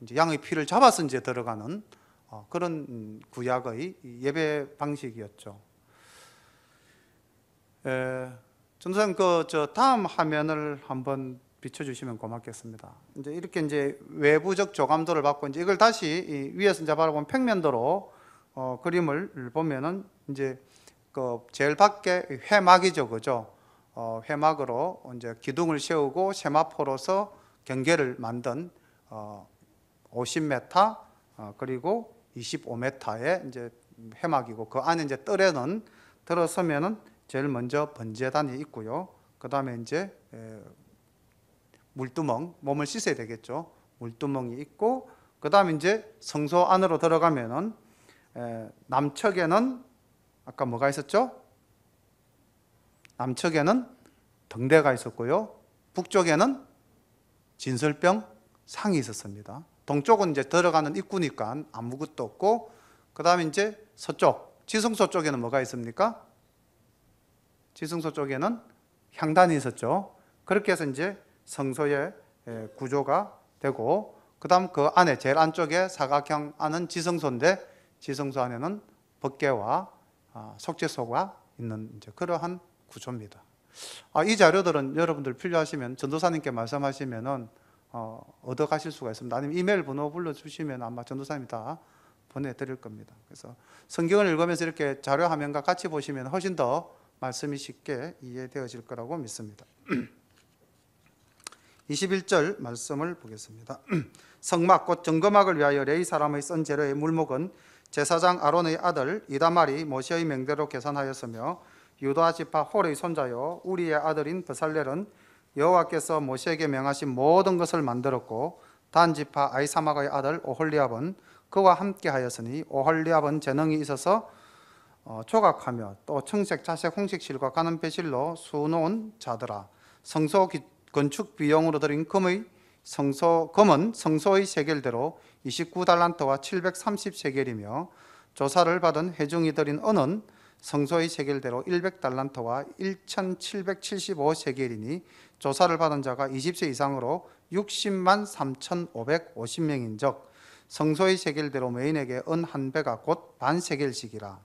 A: 이제 양의 피를 잡아서 이제 들어가는 그런 구약의 예배 방식이었죠. 전도사님 저 다음 화면을 한번 비춰주시면 고맙겠습니다. 이제 이렇게 이제 외부적 조감도를 받고 이제 이걸 다시 위에서 이제 바라보면 평면도로 그림을 보면은 이제 그 제일 밖에 회막이죠, 그죠? 회막으로 이제 기둥을 세우고 세마포로서 경계를 만든 50m 그리고 25m의 이제 회막이고, 그 안에 이제 뜰에는 들어서면은 제일 먼저 번제단이 있고요. 그 다음에 이제 물두멍, 몸을 씻어야 되겠죠. 물두멍이 있고, 그 다음에 이제 성소 안으로 들어가면은 남측에는 아까 뭐가 있었죠? 남측에는 등대가 있었고요. 북쪽에는 진설병 상이 있었습니다. 동쪽은 이제 들어가는 입구니까 아무것도 없고, 그 다음에 이제 서쪽, 지성소 쪽에는 뭐가 있습니까? 지성소 쪽에는 향단이 있었죠. 그렇게 해서 이제 성소의 구조가 되고, 그 다음 그 안에 제일 안쪽에 사각형 안은 지성소인데, 지성소 안에는 법궤와 속죄소가 있는 이제 그러한 구조입니다. 이 자료들은 여러분들 필요하시면 전도사님께 말씀하시면은 얻어 가실 수가 있습니다. 아니면 이메일 번호 불러주시면 아마 전도사님이 다 보내드릴 겁니다. 그래서 성경을 읽으면서 이렇게 자료 화면과 같이 보시면 훨씬 더 말씀이 쉽게 이해되어질 거라고 믿습니다. 21절 말씀을 보겠습니다. 성막 곧 정거막을 위하여 레위 사람의 썬 재료의 물목은 제사장 아론의 아들 이다말이 모세의 명대로 계산하였으며, 유다 지파 홀의 손자요 우리의 아들인 브살렐은 여호와께서 모세에게 명하신 모든 것을 만들었고, 단 지파 아이사막의 아들 오홀리압은 그와 함께 하였으니, 오홀리압은 재능이 있어서 조각하며 또 청색, 자색, 홍색실과 가는 배실로 수놓은 자더라. 성소 건축 비용으로 들인 금은 성소의 세겔대로 29달란트와 730세겔이며, 조사를 받은 회중이 들인 은은 성소의 세겔대로 100달란트와 1775세겔이니, 조사를 받은 자가 20세 이상으로 60만 3,550명인즉 성소의 세겔대로 메인에게 은 한 배가 곧 반세겔씩이라.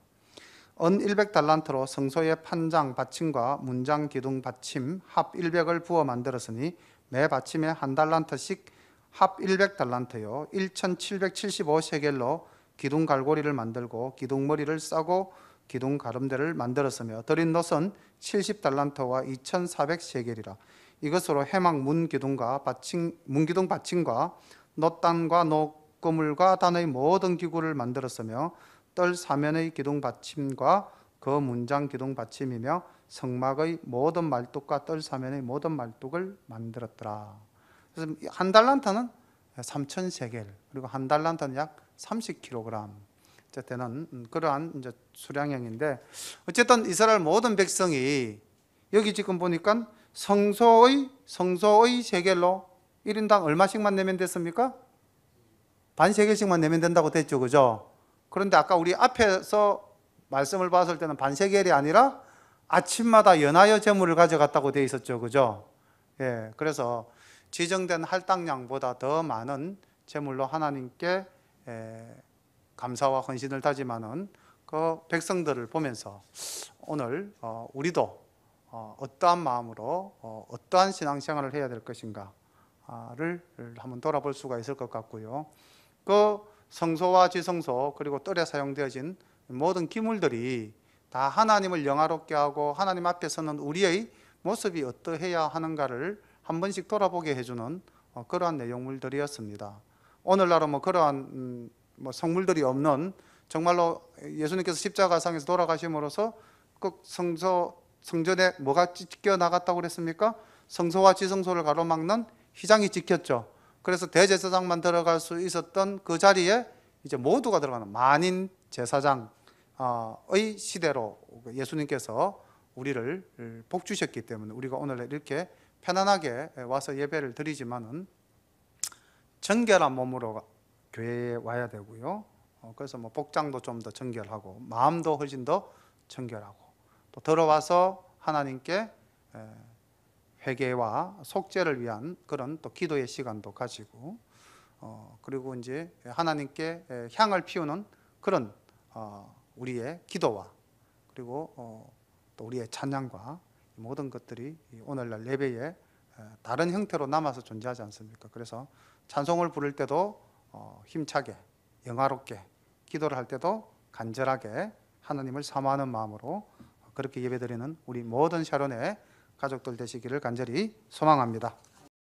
A: 은 100달란트로 성소의 판장 받침과 문장 기둥 받침 합 100을 부어 만들었으니, 매 받침에 한 달란트씩 합 100달란트요 1775세겔로 기둥 갈고리를 만들고 기둥머리를 싸고 기둥 가름대를 만들었으며, 들인 놋은 70달란트와 2400세겔이라. 이것으로 해막 문기둥 받침과 놋단과 놋그물과 단의 모든 기구를 만들었으며, 뜰 사면의 기둥 받침과 그 문장 기둥 받침이며 성막의 모든 말뚝과 뜰 사면의 모든 말뚝을 만들었더라. 그래서 한 달란트는 3,000세겔, 그리고 한 달란트는 약 30kg 되는 그러한 이제 수량형인데, 어쨌든 이스라엘 모든 백성이 여기 지금 보니까 성소의 세겔로 1인당 얼마씩만 내면 됐습니까? 반세겔씩만 내면 된다고 됐죠, 그죠? 그런데 아까 우리 앞에서 말씀을 봤을 때는 반세겔이 아니라 아침마다 연하여 제물을 가져갔다고 되어 있었죠, 그죠? 예, 그래서 지정된 할당량보다 더 많은 제물로 하나님께 감사와 헌신을 다짐하는 그 백성들을 보면서 오늘 우리도 어떠한 마음으로 어떠한 신앙생활을 해야 될 것인가를 한번 돌아볼 수가 있을 것 같고요. 그 성소와 지성소 그리고 뜰에 사용되어진 모든 기물들이 다 하나님을 영화롭게 하고 하나님 앞에 서는 우리의 모습이 어떠해야 하는가를 한 번씩 돌아보게 해주는 그러한 내용물들이었습니다. 오늘날은 그러한 성물들이 없는, 정말로 예수님께서 십자가상에서 돌아가심으로써 그 성전에 뭐가 찢겨 나갔다고 그랬습니까? 성소와 지성소를 가로막는 휘장이 찍혔죠. 그래서 대제사장만 들어갈 수 있었던 그 자리에 이제 모두가 들어가는 만인 제사장의 시대로 예수님께서 우리를 복 주셨기 때문에 우리가 오늘 이렇게 편안하게 와서 예배를 드리지만은 정결한 몸으로 교회에 와야 되고요. 그래서 복장도 좀 더 정결하고 마음도 훨씬 더 정결하고, 또 들어와서 하나님께 회개와 속죄를 위한 그런 또 기도의 시간도 가지고 그리고 이제 하나님께 향을 피우는 그런 우리의 기도와 그리고 또 우리의 찬양과 모든 것들이 오늘날 예배에 다른 형태로 남아서 존재하지 않습니까? 그래서 찬송을 부를 때도 힘차게 영화롭게, 기도를 할 때도 간절하게 하나님을 사모하는 마음으로 그렇게 예배드리는 우리 모든 샤론의 가족들 되시기를 간절히 소망합니다.